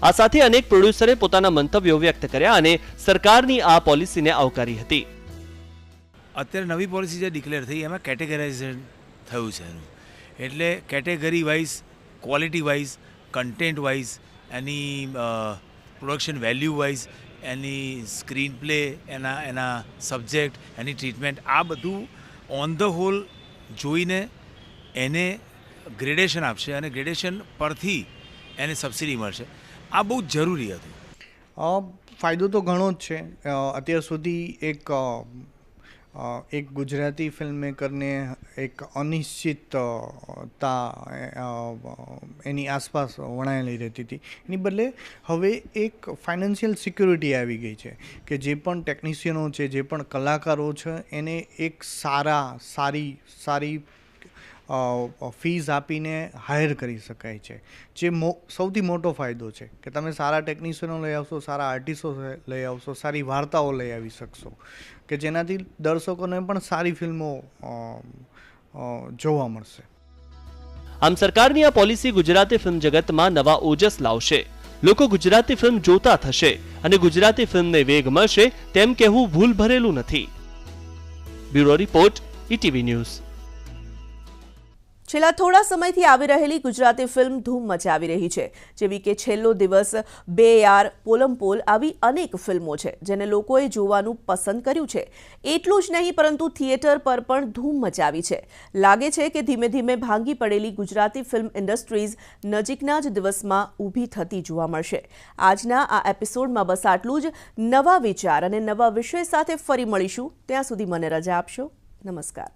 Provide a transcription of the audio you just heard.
આ સાથે અનેક પ્રોડ્યુસરે પોતાના મંતવ્યો વ્યક્ત કર્યા અને સરકારની આ પોલિસીને આવકારી હતી. અત્યારે નવી પોલિસી જે ડિક્લેર થઈ એમાં કેટેગરાઇઝેશન થયું છે એનું, એટલે category wise, quality wise, content wise, એની પ્રોડક્શન વેલ્યુ વાઇઝ, એની સ્ક્રીન પ્લે, એના સબ્જેક્ટ, એની ટ્રીટમેન્ટ, આ બધું ઓન ધ હોલ જોઈને એને ગ્રેડેશન આપશે અને ગ્રેડેશન પરથી એને સબસિડી મળશે. આ બહુ જરૂરી હતું. ફાયદો તો ઘણો જ છે. અત્યાર સુધી એક ગુજરાતી ફિલ્મ મેકરને એક અનિશ્ચિતતા એની આસપાસ વણાયેલી રહેતી હતી. એની બદલે હવે એક ફાઇનાન્શિયલ સિક્યોરિટી આવી ગઈ છે કે જે પણ ટેકનિશિયનો છે, જે પણ કલાકારો છે, એને એક સારી ફીઝ આપીને હાયર કરી શકાય છે, જે સૌથી મોટો ફાયદો છે કે તમે સારા ટેકનિશિયનો લઈ આવશો, સારા આર્ટિસ્ટો લઈ આવશો, સારી વાર્તાઓ લઈ આવી શકશો કે જેનાથી દર્શકોને પણ સારી ફિલ્મો જોવા મળશે. આમ સરકારની આ પોલિસી ગુજરાતી ફિલ્મ જગતમાં નવા ઓજસ લાવશે. લોકો ગુજરાતી ફિલ્મ જોતા થશે અને ગુજરાતી ફિલ્મને વેગ મળશે તેમ કહેવું ભૂલ ભરેલું નથી. Bureau report, ETV news. છેલ્લા થોડા સમયથી આવી રહેલી ગુજરાતી ફિલ્મ ધૂમ મચાવી રહી છે, જેવી કે છેલ્લો દિવસ, બે યાર, પોલમપોલ આવી અનેક ફિલ્મો છે જેને લોકોએ જોવાનું પસંદ કર્યું છે. એટલું જ નહીં પરંતુ થિયેટર પર પણ ધૂમ મચાવી છે. લાગે છે કે ધીમે ધીમે ભાંગી પડેલી ગુજરાતી ફિલ્મ ઇન્ડસ્ટ્રીઝ નજીકના જ દિવસમાં ઊભી થતી જોવા મળશે. આજના આ એપિસોડમાં બસ આટલું જ. નવા વિચાર અને નવા વિષય સાથે ફરી મળીશું. ત્યાં સુધી મને રજા આપશો. નમસ્કાર.